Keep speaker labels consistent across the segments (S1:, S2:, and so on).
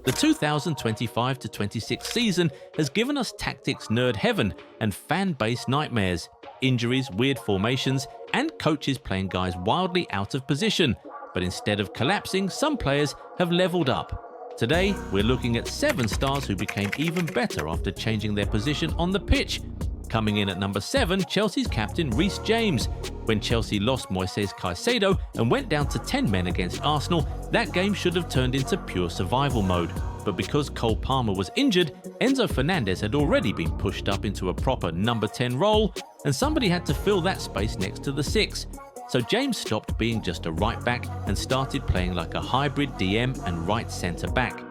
S1: The 2025-26 season has given us tactics nerd heaven and fan-base nightmares, injuries, weird formations, and coaches playing guys wildly out of position. But instead of collapsing, some players have leveled up. Today, we're looking at 7 stars who became even better after changing their position on the pitch. Coming in at number 7, Chelsea's captain Reece James. When Chelsea lost Moisés Caicedo and went down to 10 men against Arsenal, that game should have turned into pure survival mode. But because Cole Palmer was injured, Enzo Fernández had already been pushed up into a proper number 10 role, and somebody had to fill that space next to the 6. So James stopped being just a right back and started playing like a hybrid DM and right centre back.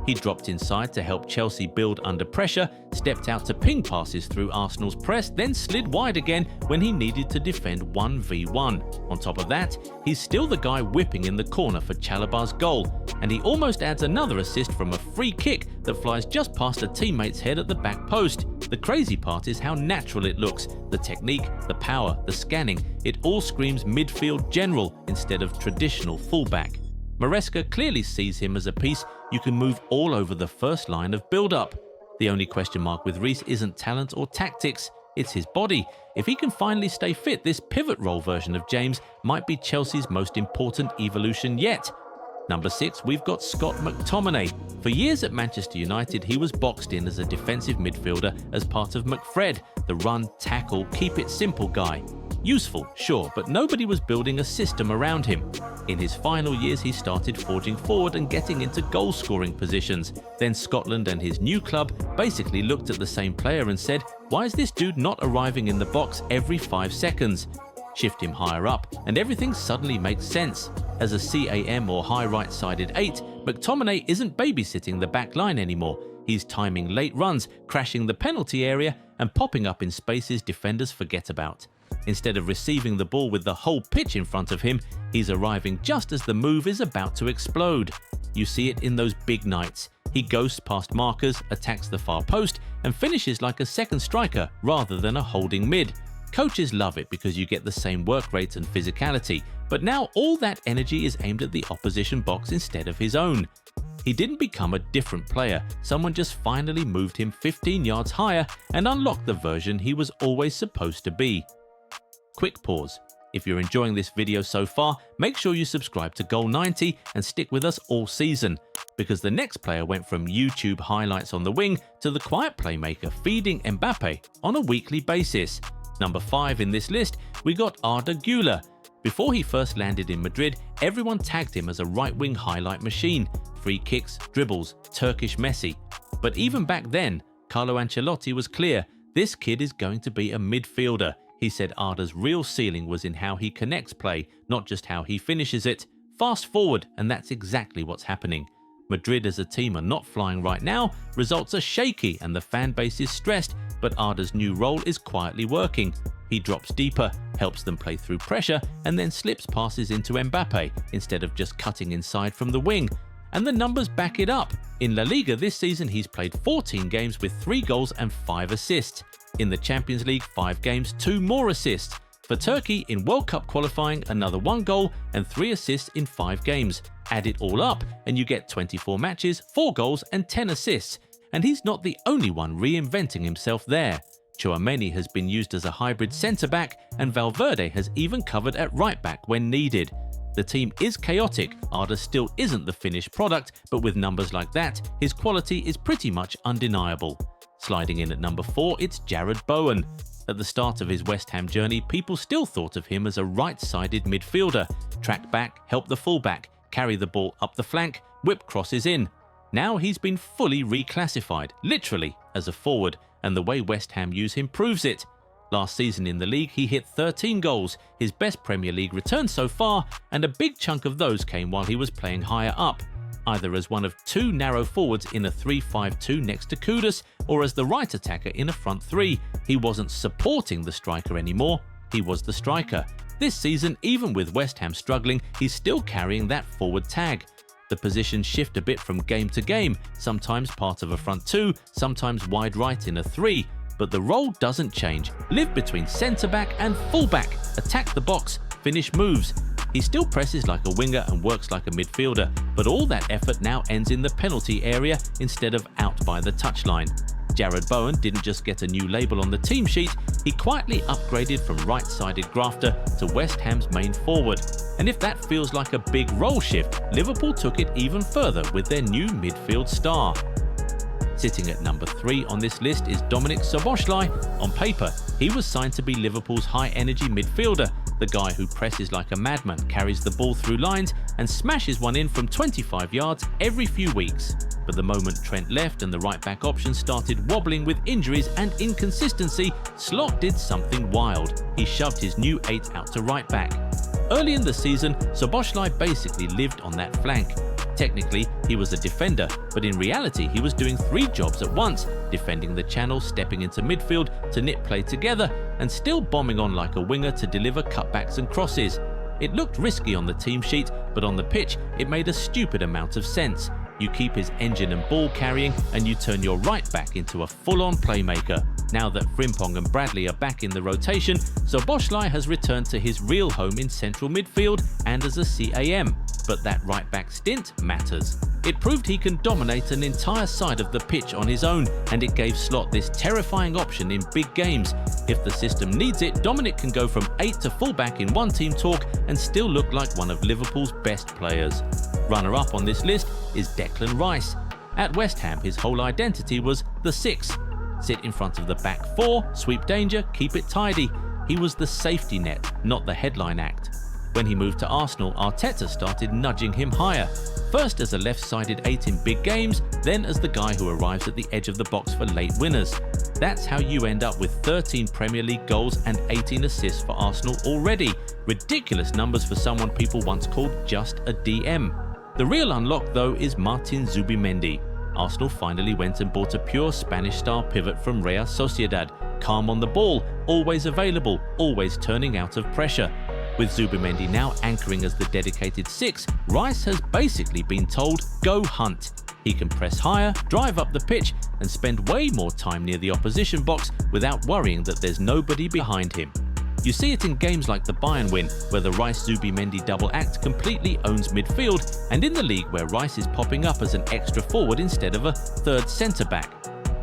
S1: He dropped inside to help Chelsea build under pressure, stepped out to ping passes through Arsenal's press, then slid wide again when he needed to defend 1v1. On top of that, he's still the guy whipping in the corner for Chalobah's goal, and he almost adds another assist from a free kick that flies just past a teammate's head at the back post. The crazy part is how natural it looks. The technique, the power, the scanning, it all screams midfield general instead of traditional fullback. Maresca clearly sees him as a piece you can move all over the first line of build-up. The only question mark with Reece isn't talent or tactics, it's his body. If he can finally stay fit, this pivot role version of James might be Chelsea's most important evolution yet. Number 6, we've got Scott McTominay. For years at Manchester United, he was boxed in as a defensive midfielder as part of McFred, the run, tackle, keep it simple guy. Useful, sure, but nobody was building a system around him. In his final years, he started forging forward and getting into goal-scoring positions. Then Scotland and his new club basically looked at the same player and said, "Why is this dude not arriving in the box every 5 seconds?" Shift him higher up, and everything suddenly makes sense. As a CAM or high right-sided 8, McTominay isn't babysitting the back line anymore. He's timing late runs, crashing the penalty area, and popping up in spaces defenders forget about. Instead of receiving the ball with the whole pitch in front of him, he's arriving just as the move is about to explode. You see it in those big nights. He ghosts past markers, attacks the far post, and finishes like a second striker rather than a holding mid. Coaches love it because you get the same work rates and physicality, but now all that energy is aimed at the opposition box instead of his own. He didn't become a different player, someone just finally moved him 15 yards higher and unlocked the version he was always supposed to be. Quick pause. If you're enjoying this video so far, make sure you subscribe to Goal 90 and stick with us all season, because the next player went from YouTube highlights on the wing to the quiet playmaker feeding Mbappe on a weekly basis. Number 5 in this list, we got Arda Guler. Before he first landed in Madrid, everyone tagged him as a right-wing highlight machine. Free kicks, dribbles, Turkish Messi. But even back then, Carlo Ancelotti was clear, this kid is going to be a midfielder. He said Arda's real ceiling was in how he connects play, not just how he finishes it. Fast forward, and that's exactly what's happening. Madrid as a team are not flying right now, results are shaky and the fan base is stressed, but Arda's new role is quietly working. He drops deeper, helps them play through pressure, and then slips passes into Mbappe instead of just cutting inside from the wing. And the numbers back it up. In La Liga this season, he's played 14 games with 3 goals and 5 assists. In the Champions League, 5 games, 2 more assists. For Turkey, in World Cup qualifying, another 1 goal and 3 assists in 5 games. Add it all up and you get 24 matches, 4 goals and 10 assists. And he's not the only one reinventing himself there. Tchouaméni has been used as a hybrid centre-back and Valverde has even covered at right-back when needed. The team is chaotic, Arda still isn't the finished product, but with numbers like that, his quality is pretty much undeniable. Sliding in at number 4, it's Jarrod Bowen. At the start of his West Ham journey, people still thought of him as a right-sided midfielder. Track back, help the fullback, carry the ball up the flank, whip crosses in. Now he's been fully reclassified, literally, as a forward, and the way West Ham use him proves it. Last season in the league, he hit 13 goals, his best Premier League return so far, and a big chunk of those came while he was playing higher up, either as one of 2 narrow forwards in a 3-5-2 next to Kudus, or as the right attacker in a front 3. He wasn't supporting the striker anymore, he was the striker. This season, even with West Ham struggling, he's still carrying that forward tag. The positions shift a bit from game to game, sometimes part of a front 2, sometimes wide right in a 3. But the role doesn't change. Live between centre-back and full-back. Attack the box, finish moves. He still presses like a winger and works like a midfielder, but all that effort now ends in the penalty area instead of out by the touchline. Jarrod Bowen didn't just get a new label on the team sheet, he quietly upgraded from right-sided grafter to West Ham's main forward. And if that feels like a big role shift, Liverpool took it even further with their new midfield star. Sitting at number 3 on this list is Dominic Szoboszlai. On paper, he was signed to be Liverpool's high-energy midfielder, the guy who presses like a madman, carries the ball through lines and smashes one in from 25 yards every few weeks. But the moment Trent left and the right-back option started wobbling with injuries and inconsistency, Slot did something wild. He shoved his new 8 out to right-back. Early in the season, Szoboszlai basically lived on that flank. Technically, he was a defender, but in reality he was doing 3 jobs at once, defending the channel, stepping into midfield to knit play together, and still bombing on like a winger to deliver cutbacks and crosses. It looked risky on the team sheet, but on the pitch it made a stupid amount of sense. You keep his engine and ball carrying, and you turn your right back into a full-on playmaker. Now that Frimpong and Bradley are back in the rotation, Szoboszlai has returned to his real home in central midfield and as a CAM. But that right-back stint matters. It proved he can dominate an entire side of the pitch on his own, and it gave Slot this terrifying option in big games. If the system needs it, Dominic can go from 8 to fullback in one team talk and still look like one of Liverpool's best players. Runner-up on this list is Declan Rice. At West Ham, his whole identity was the 6. Sit in front of the back 4, sweep danger, keep it tidy. He was the safety net, not the headline act. When he moved to Arsenal, Arteta started nudging him higher. First as a left-sided 8 in big games, then as the guy who arrives at the edge of the box for late winners. That's how you end up with 13 Premier League goals and 18 assists for Arsenal already. Ridiculous numbers for someone people once called just a DM. The real unlock though is Martin Zubimendi. Arsenal finally went and bought a pure Spanish-style pivot from Real Sociedad, calm on the ball, always available, always turning out of pressure. With Zubimendi now anchoring as the dedicated 6, Rice has basically been told, go hunt. He can press higher, drive up the pitch and spend way more time near the opposition box without worrying that there's nobody behind him. You see it in games like the Bayern win, where the Rice-Zubimendi double act completely owns midfield, and in the league where Rice is popping up as an extra forward instead of a third centre-back.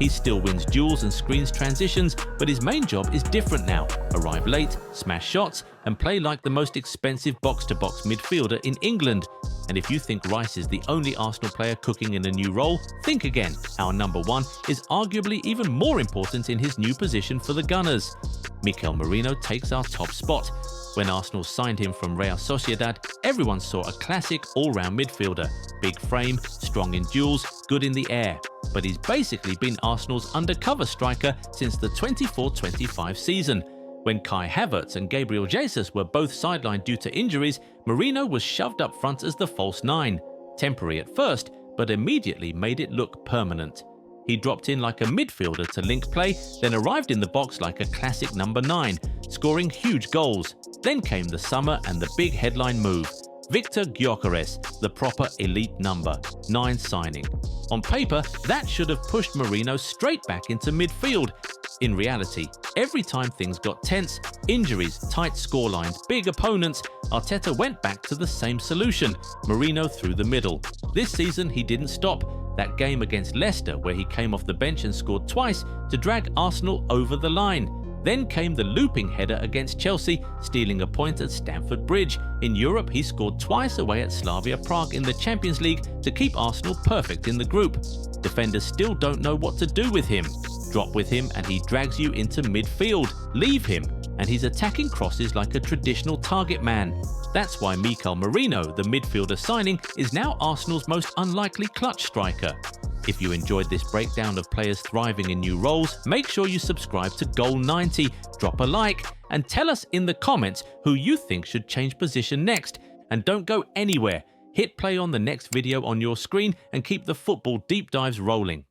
S1: He still wins duels and screens transitions, but his main job is different now. Arrive late, smash shots, and play like the most expensive box-to-box midfielder in England. And if you think Rice is the only Arsenal player cooking in a new role, think again. Our number 1 is arguably even more important in his new position for the Gunners. Mikel Merino takes our top spot. When Arsenal signed him from Real Sociedad, everyone saw a classic all-round midfielder. Big frame, strong in duels, good in the air. But he's basically been Arsenal's undercover striker since the 24-25 season. When Kai Havertz and Gabriel Jesus were both sidelined due to injuries, Merino was shoved up front as the false 9. Temporary at first, but immediately made it look permanent. He dropped in like a midfielder to link play, then arrived in the box like a classic number 9, scoring huge goals. Then came the summer and the big headline move. Victor Gyökeres, the proper elite number 9 signing. On paper, that should have pushed Merino straight back into midfield. In reality, every time things got tense, injuries, tight scorelines, big opponents, Arteta went back to the same solution, Merino through the middle. This season he didn't stop. That game against Leicester where he came off the bench and scored twice to drag Arsenal over the line. Then came the looping header against Chelsea, stealing a point at Stamford Bridge. In Europe, he scored twice away at Slavia Prague in the Champions League to keep Arsenal perfect in the group. Defenders still don't know what to do with him. Drop with him and he drags you into midfield. Leave him and he's attacking crosses like a traditional target man. That's why Mikel Merino, the midfielder signing, is now Arsenal's most unlikely clutch striker. If you enjoyed this breakdown of players thriving in new roles, make sure you subscribe to Goal 90, drop a like, and tell us in the comments who you think should change position next. And don't go anywhere. Hit play on the next video on your screen and keep the football deep dives rolling.